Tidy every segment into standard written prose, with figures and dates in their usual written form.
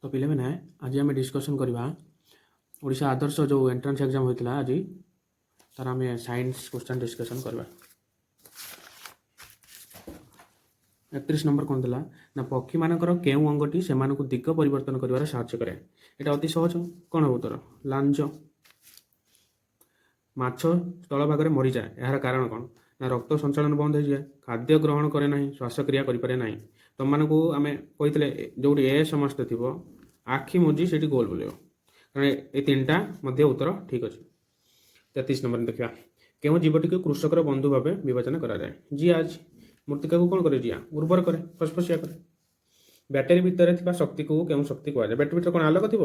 तो पिलाମାନେ ଆଜି ଆମେ ଡିସ୍କସନ୍ କରିବା ଓଡ଼ିଶା ଆଦର୍ଶ ଯେଉଁ ଏଣ୍ଟ୍ରାନ୍ସ ଏକ୍ଜାମ୍ ହୋଇଥିଲା ଆଜି ତାର ଆମେ ସାଇନ୍ସ କ୍ୱେଶ୍ଚନ୍ ଡିସ୍କସନ୍ କରିବା। 31 ନମ୍ବର କ'ଣ ଥିଲା ନା ପକ୍ଷୀମାନଙ୍କର କେଉଁ ଅଙ୍ଗଟି ସେମାନଙ୍କୁ ଦିଗ ପରିବର୍ତ୍ତନ କରିବାରେ ସାହାଯ୍ୟ କରେ? ଏଇଟା ଅତି ସହଜ। କ'ଣ ହେବ ଉତ୍ତର? ଲାଞ୍ଜ। ମାଛ ସ୍ଥଳଭାଗରେ ମରିଯାଏ, ଏହାର କାରଣ କ'ଣ? ନା ରକ୍ତ ସଞ୍ଚାଳନ ବନ୍ଦ ହୋଇଯାଏ, ଖାଦ୍ୟ ଗ୍ରହଣ କରେ ନାହିଁ, ଶ୍ୱାସକ୍ରିୟା କରିପାରେ ନାହିଁ। ତୁମମାନଙ୍କୁ ଆମେ କହିଥିଲେ ଯେଉଁଠି ଏ ସମସ୍ତେ ଥିବ ଆଖି ମୁଜି ସେଠି ଗୋଲ ବୁଲେଇବ, କାରଣ ଏ ତିନିଟା ମଧ୍ୟ ଉତ୍ତର ଠିକ୍ ଅଛି। 33 ନମ୍ବର ଦେଖିବା, କେଉଁ ଜୀବଟିକୁ କୃଷକର ବନ୍ଧୁ ଭାବେ ବିବେଚନା କରାଯାଏ? ଜିଆ ଅଛି। ମୃତ୍ତିକାକୁ କ'ଣ କରେ? ଜିଆ ଉର୍ବର କରେ, ଫସଫସିଆ କରେ। ବ୍ୟାଟେରୀ ଭିତରେ ଥିବା ଶକ୍ତିକୁ କେଉଁ ଶକ୍ତି କୁହାଯାଏ? ବ୍ୟାଟେରୀ ଭିତରେ କ'ଣ ଆଲୋକ ଥିବ?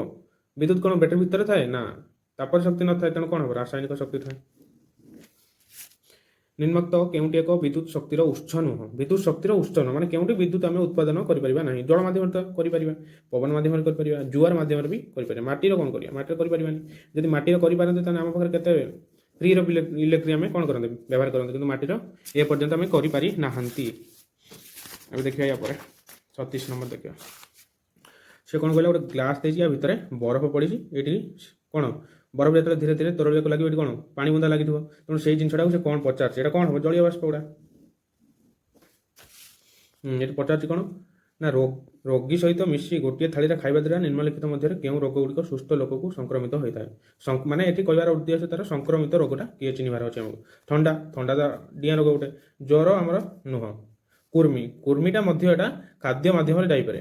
ବିଦ୍ୟୁତ୍ କ'ଣ ବ୍ୟାଟେରୀ ଭିତରେ ଥାଏ? ନା, ତାପରେ ଶକ୍ତି ନଥାଏ, ତେଣୁ କ'ଣ ହେବ? ରାସାୟନିକ ଶକ୍ତି ଥାଏ। ନିମ୍ନୋକ୍ତ କେଉଁଟି ଏକ ବିଦ୍ୟୁତ୍ ଶକ୍ତିର ଉତ୍ସ ନୁହଁ? ବିଦ୍ୟୁତ୍ ଶକ୍ତିର ଉତ୍ସ ନୁହଁ ମାନେ କେଉଁଠି ବିଦ୍ୟୁତ୍ ଆମେ ଉତ୍ପାଦନ କରିପାରିବା ନାହିଁ? ଜଳ ମାଧ୍ୟମରେ ତ କରିପାରିବା, ପବନ ମାଧ୍ୟମରେ କରିପାରିବା, ଜୁଆର ମାଧ୍ୟମରେ ବି କରିପାରିବା। ମାଟିର କ'ଣ କରିବା? ମାଟିରେ କରିପାରିବାନି। ଯଦି ମାଟିର କରିପାରନ୍ତି ତାହେଲେ ଆମ ପାଖରେ କେତେ ଫ୍ରିର ଇଲେକ୍ଟ୍ରି ଆମେ କ'ଣ କରନ୍ତି? ବ୍ୟବହାର କରନ୍ତି, କିନ୍ତୁ ମାଟିର ଏ ପର୍ଯ୍ୟନ୍ତ ଆମେ କରିପାରି ନାହାନ୍ତି। ଏବେ ଦେଖିବା ୟା ପରେ 36 ନମ୍ବର ଦେଖିବା। ସେ କ'ଣ କହିଲା? ଗୋଟେ ଗ୍ଲାସ୍ ଦେଇଛି, ୟା ଭିତରେ ବରଫ ପଡ଼ିଛି। ଏଇଠି କ'ଣ ବରଫ ଯେତେବେଳେ ଧୀରେ ଧୀରେ ତରଳିବାକୁ ଲାଗିବ ଏଠି କ'ଣ ପାଣି ବୁନ୍ଦା ଲାଗିଥିବ, ତେଣୁ ସେଇ ଜିନିଷଟାକୁ ସେ କ'ଣ ପଚାରୁଛି? ଏଇଟା କ'ଣ ହେବ? ଜଳୀୟ ବାଷ୍ପ ଗୁଡ଼ା। ଏଠି ପଚାରୁଛି କ'ଣ ନା ରୋଗୀ ସହିତ ମିଶି ଗୋଟିଏ ଥାଳିରେ ଖାଇବା ଦ୍ୱାରା ନିମ୍ନଲିଖିତ ମଧ୍ୟରେ କେଉଁ ରୋଗ ଗୁଡ଼ିକ ସୁସ୍ଥ ଲୋକକୁ ସଂକ୍ରମିତ ହୋଇଥାଏ? ମାନେ ଏଠି କହିବାର ଉଦ୍ଦେଶ୍ୟ ତାର ସଂକ୍ରମିତ ରୋଗଟା କିଏ ଚିହ୍ନିବାର ଅଛି ଆମକୁ। ଥଣ୍ଡା ଡିଆଁ ରୋଗ ଗୋଟେ, ଜ୍ୱର ଆମର ନୁହଁ। କୁର୍ମିଟା ମଧ୍ୟ ଏଟା ଖାଦ୍ୟ ମାଧ୍ୟମରେ ଯାଇପାରେ।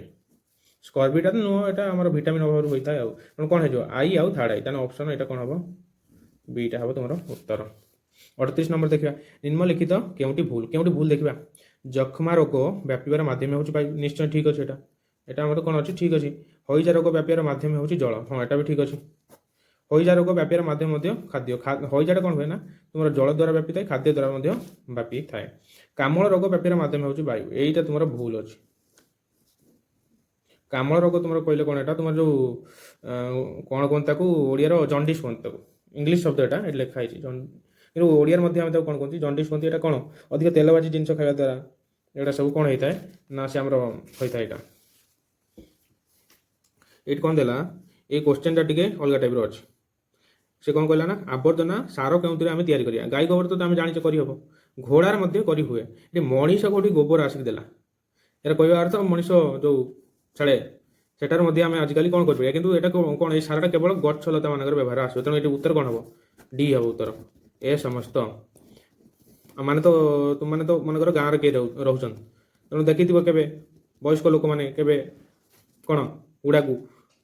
ସ୍କର୍ବିଟା ତ ନୁହଁ, ଏଟା ଆମର ଭିଟାମିନ୍ ଅଭାବରୁ ହୋଇଥାଏ। ଆଉ ତେଣୁ କ'ଣ ହେଇଯିବ? ଆଇ ଆଉ ଥାର୍ଡ଼ ଆଇ, ତାହେଲେ ଅପସନ୍ ଏଇଟା କ'ଣ ହେବ? ବିଟା ହେବ ତୁମର ଉତ୍ତର। 38 ନମ୍ବର ଦେଖିବା, ନିମ୍ନଲିଖିତ କେଉଁଟି ଭୁଲ? କେଉଁଟି ଭୁଲ ଦେଖିବା। ଯକ୍ଷ୍ମା ରୋଗ ବ୍ୟାପିବାର ମାଧ୍ୟମ ହେଉଛି ବାୟୁ, ନିଶ୍ଚୟ ଠିକ୍ ଅଛି। ଏଟା ଆମର କ'ଣ ଅଛି? ଠିକ୍ ଅଛି। ହଇଜା ରୋଗ ବ୍ୟାପିବାର ମାଧ୍ୟମ ହେଉଛି ଜଳ, ହଁ ଏଟା ବି ଠିକ୍ ଅଛି। ହଇଜା ରୋଗ ବ୍ୟାପିବାର ମାଧ୍ୟମ ମଧ୍ୟ ଖାଦ୍ୟ। ହଇଜାଟା କ'ଣ ହୁଏ ନା ତୁମର ଜଳ ଦ୍ୱାରା ବ୍ୟାପିଥାଏ, ଖାଦ୍ୟ ଦ୍ୱାରା ମଧ୍ୟ ବ୍ୟାପିଥାଏ। କାମଳ ରୋଗ ବ୍ୟାପିବାର ମାଧ୍ୟମ ହେଉଛି ବାୟୁ, ଏଇଟା ତୁମର ଭୁଲ ଅଛି। କାମଳ ରୋଗ ତୁମର କହିଲେ କ'ଣ? ଏଟା ତୁମର ଯେଉଁ କ'ଣ କୁହନ୍ତି ତାକୁ, ଓଡ଼ିଆର ଜଣ୍ଡିସ୍ କୁହନ୍ତି ତାକୁ, ଇଂଲିଶ ଶବ୍ଦ ଏଟା ଏଠି ଲେଖା ହେଇଛି, କିନ୍ତୁ ଓଡ଼ିଆରେ ମଧ୍ୟ ଆମେ ତାକୁ କ'ଣ କୁହନ୍ତି? ଜଣ୍ଡିସ୍ କୁହନ୍ତି। ଏଟା କ'ଣ ଅଧିକ ତେଲଭାଜି ଜିନିଷ ଖାଇବା ଦ୍ୱାରା ଏଗୁଡ଼ା ସବୁ କ'ଣ ହେଇଥାଏ ନା ସେ ଆମର ହୋଇଥାଏ। ଏଇଟା ଏଇଠି କ'ଣ ଦେଲା, ଏଇ କୋଶ୍ଚେନ୍ଟା ଟିକେ ଅଲଗା ଟାଇପ୍ର ଅଛି। ସେ କ'ଣ କହିଲା ନା ଆବର୍ଜନା ସାର କେଉଁଥିରେ ଆମେ ତିଆରି କରିବା? ଗାଈ ଗୋବର ତ ଆମେ ଜାଣିଛେ କରିହେବ, ଘୋଡ଼ାର ମଧ୍ୟ କରିହୁଏ। ଏଠି ମଣିଷ କେଉଁଠି ଗୋବର ଆସିକି ଦେଲା, ଏହାର କହିବା ଅର୍ଥ ମଣିଷ ଯେଉଁ ଛାଡ଼େ ସେଠାରୁ ମଧ୍ୟ ଆମେ ଆଜିକାଲି କ'ଣ କରିପାରିବା, କିନ୍ତୁ ଏଇଟା କ'ଣ ଏଇ ସାରଟା କେବଳ ଗଛ ଲତା ମାନଙ୍କର ବ୍ୟବହାର ଆସିବ, ତେଣୁ ଏଠି ଉତ୍ତର କ'ଣ ହେବ? ଡି ହେବ ଉତ୍ତର। ଏ ସମସ୍ତ ମାନେ ତ ତୁମମାନେ ତ ମନେକର ଗାଁରେ କିଏ ରହୁଛନ୍ତି, ତେଣୁ ଦେଖିଥିବ କେବେ ବୟସ୍କ ଲୋକମାନେ କେବେ କ'ଣ ଗୁଡ଼ାକୁ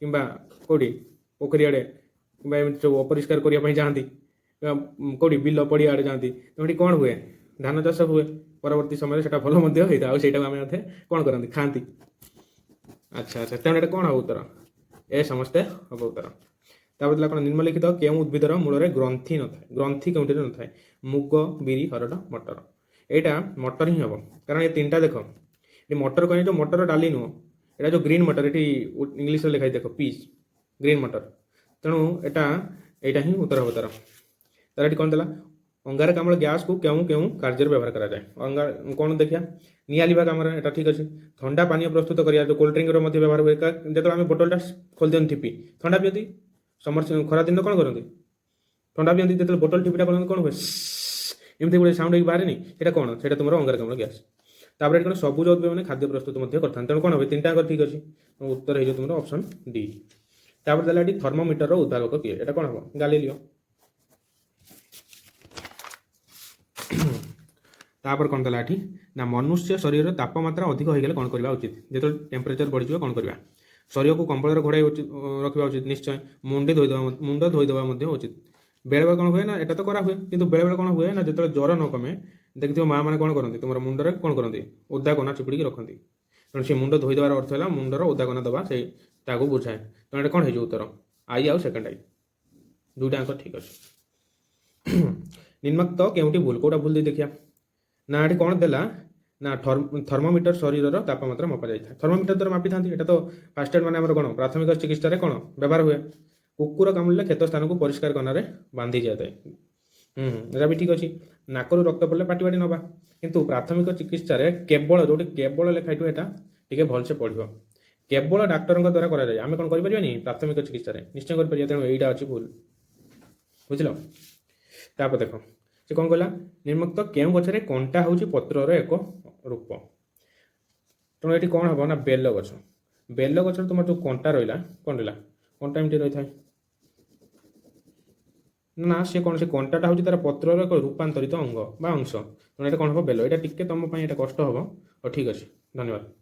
କିମ୍ବା କେଉଁଠି ପୋଖରୀ ଆଡ଼େ କିମ୍ବା ଏମିତି ସବୁ ଅପରିଷ୍କାର କରିବା ପାଇଁ ଯାଆନ୍ତି, କେଉଁଠି ବିଲ ପଡ଼ିଆ ଆଡ଼େ ଯାଆନ୍ତି, ତେଣୁ ଏଠି କ'ଣ ହୁଏ? ଧାନ ଚାଷ ହୁଏ। ପରବର୍ତ୍ତୀ ସମୟରେ ସେଇଟା ଭଲ ମଧ୍ୟ ହେଇଥାଏ, ଆଉ ସେଇଟାକୁ ଆମେ ମଧ୍ୟ କ'ଣ କରନ୍ତି? ଖାଆନ୍ତି। ଆଚ୍ଛା, ତେଣୁ ଏଇଟା କ'ଣ ହେବ ଉତ୍ତର? ଏ ସମସ୍ତେ ହେବ ଉତ୍ତର। ତାପରେ ଥିଲା କ'ଣ? ନିମ୍ନଲିଖିତ କେଉଁ ଉଦ୍ଭିଦର ମୂଳରେ ଗ୍ରନ୍ଥି ନଥାଏ? ଗ୍ରନ୍ଥି କେଉଁଠିରେ ନଥାଏ? ମୁଗ, ବିରି, ହରଡ଼, ମଟର। ଏଇଟା ମଟର ହିଁ ହେବ, କାରଣ ଏ ତିନିଟା ଦେଖ, ଏଠି ମଟର କହିଲେ ଯେଉଁ ମଟର ଡାଲି ନୁହଁ, ଏଇଟା ଯେଉଁ ଗ୍ରୀନ୍ ମଟର, ଏଠି ଇଂଲିଶରେ ଲେଖା ହେଇଛି ଦେଖ, ପିସ୍, ଗ୍ରୀନ୍ ମଟର, ତେଣୁ ଏଇଟା ହିଁ ଉତ୍ତର ହେବ ତାର। ତାର ଏଠି କ'ଣ ଦେଲା? ଅଙ୍ଗାରକାମ୍ଳ ଗ୍ୟାସ୍କୁ କେଉଁ କେଉଁ କାର୍ଯ୍ୟରେ ବ୍ୟବହାର କରାଯାଏ? କ'ଣ ଦେଖିବା? ନିଆଁ ଲିଭା କାମରେ, ଏଟା ଠିକ୍ ଅଛି। ଥଣ୍ଡା ପାନୀୟ ପ୍ରସ୍ତୁତ କରିବା, ଯେଉଁ କୋଲ୍ଡ ଡ୍ରିଙ୍କର ମଧ୍ୟ ବ୍ୟବହାର ହୁଏ, ଯେତେବେଳେ ଆମେ ବୋଟଲଟା ଖୋଲି ଦିଅନ୍ତି ଠିପି, ଥଣ୍ଡା ପିଅନ୍ତି। ଖରାଦିନ କ'ଣ କରନ୍ତି? ଥଣ୍ଡା ପିଅନ୍ତି। ଯେତେବେଳେ ବୋଟଲ ଠିପିଟା କରନ୍ତି କ'ଣ ହୁଏ? ଏମିତି ଗୋଟେ ସାଉଣ୍ଡ ହେଇକି ବାହାରେନି, ସେଇଟା କ'ଣ? ସେଇଟା ତୁମର ଅଙ୍ଗାରକାମ୍ଳ ଗ୍ୟାସ୍। ତାପରେ ଏଠି କ'ଣ? ସବୁଜ ଉଦ୍ଭିଦମାନେ ଖାଦ୍ୟ ପ୍ରସ୍ତୁତ ମଧ୍ୟ କରିଥାନ୍ତି, ତେଣୁ କ'ଣ হবে? ତିନିଟା ଯାକ ଠିକ୍ ଅଛି, ଉତ୍ତର ହେଇଯିବ ତୁମର ଅପସନ୍ ଡି। ତାପରେ ଦେଲା ଏଠି ଥର୍ମୋମିଟରର ଉଦ୍ଭାବକ କିଏ? ଏଟା କ'ଣ ହେବ? ଗାଲିଲିଓ। ତାପରେ କ'ଣ ଦେଲା ଏଠି ନା ମନୁଷ୍ୟ ଶରୀରର ତାପମାତ୍ରା ଅଧିକ ହୋଇଗଲେ କ'ଣ କରିବା ଉଚିତ? ଯେତେବେଳେ ଟେମ୍ପରେଚର ବଢ଼ିଯିବ କ'ଣ କରିବା? ଶରୀରକୁ କମ୍ବଳରେ ଘୋଡ଼ାଇ ରଖିବା ଉଚିତ, ନିଶ୍ଚୟ। ମୁଣ୍ଡ ଧୋଇଦେବା ମଧ୍ୟ ଉଚିତ। ବେଳେବେଳେ କ'ଣ ହୁଏ ନା ଏଟା ତ କରାହୁଏ, କିନ୍ତୁ ବେଳେବେଳେ କ'ଣ ହୁଏ ନା ଯେତେବେଳେ ଜ୍ୱର ନ କମେ, ଦେଖିଥିବ ମାଆ ମାନେ କ'ଣ କରନ୍ତି? ତୁମର ମୁଣ୍ଡରେ କ'ଣ କରନ୍ତି? ଓଦା କନା ଚିପୁଡ଼ିକି ରଖନ୍ତି, ତେଣୁ ସେ ମୁଣ୍ଡ ଧୋଇଦେବାର ଅର୍ଥ ହେଲା ମୁଣ୍ଡର ଓଦା କନା ଦେବା, ସେଇ ତାକୁ ବୁଝାଏ। ତେଣୁ ଏଟା କ'ଣ ହେଇଯିବ ଉତ୍ତର? ଆଇ ଆଉ ସେକେଣ୍ଡ ଆଇ, ଦୁଇଟା ଆଙ୍କ ଠିକ୍ ଅଛି। ନିମ୍ନୋକ୍ତ କେଉଁଟି ଭୁଲ? କେଉଁଟା ଭୁଲ ଦେଇ ଦେଖିବା ନା ଏଠି କ'ଣ ଦେଲା ନା ଥର୍ମୋମିଟର ଶରୀରର ତାପମାତ୍ରା ମପା ଯାଇଥାଏ। ଥର୍ମୋମିଟର ଦ୍ୱାରା ମାପିଥାନ୍ତି। ଏଟା ତ ଫାଷ୍ଟ ଏଡ୍ ମାନେ ଆମର କ'ଣ ପ୍ରାଥମିକ ଚିକିତ୍ସାରେ କ'ଣ ବ୍ୟବହାର ହୁଏ? କୁକୁର କାମୁଡ଼ିଲେ କ୍ଷତ ସ୍ଥାନକୁ ପରିଷ୍କାର କନାରେ ବାନ୍ଧି ଦିଆଯାଏ। ଏଟା ବି ଠିକ୍ ଅଛି। ନାକରୁ ରକ୍ତ ପଡ଼ିଲେ ପାଟି ନେବା, କିନ୍ତୁ ପ୍ରାଥମିକ ଚିକିତ୍ସାରେ କେବଳ ଯେଉଁଠି କେବଳ ଲେଖା ହେଇଥିବ ଏଟା ଟିକେ ଭଲସେ ପଢ଼ିବ। କେବଳ ଡାକ୍ତରଙ୍କ ଦ୍ୱାରା କରାଯାଏ। ଆମେ କ'ଣ କରିପାରିବାନି ପ୍ରାଥମିକ ଚିକିତ୍ସାରେ? ନିଶ୍ଚୟ କରିପାରିବା। ତେଣୁ ଏଇଟା ଅଛି ଭୁଲ। ବୁଝିଲ? ତାପରେ ଦେଖ ସେ କ'ଣ କହିଲା, ନିମ୍ନୋକ୍ତ କେଉଁ ଗଛରେ କଣ୍ଟା ହେଉଛି ପତ୍ରର ଏକ ରୂପ? ତେଣୁ ଏଠି କ'ଣ ହେବ ନା ବେଲ ଗଛ। ବେଲ ଗଛରେ ତୁମର ଯେଉଁ କଣ୍ଟା ରହିଲା, କ'ଣ ରହିଲା? କଣ୍ଟା ଏମିତି ରହିଥାଏ ନା, ସେ କ'ଣ, ସେ କଣ୍ଟାଟା ହେଉଛି ତାର ପତ୍ରର ଏକ ରୂପାନ୍ତରିତ ଅଙ୍ଗ ବା ଅଂଶ। ତେଣୁ ଏଇଟା କ'ଣ ହେବ? ବେଲ। ଏଇଟା ଟିକେ ତୁମ ପାଇଁ ଏଇଟା କଷ୍ଟ ହେବ। ହଉ ଠିକ୍ ଅଛି, ଧନ୍ୟବାଦ।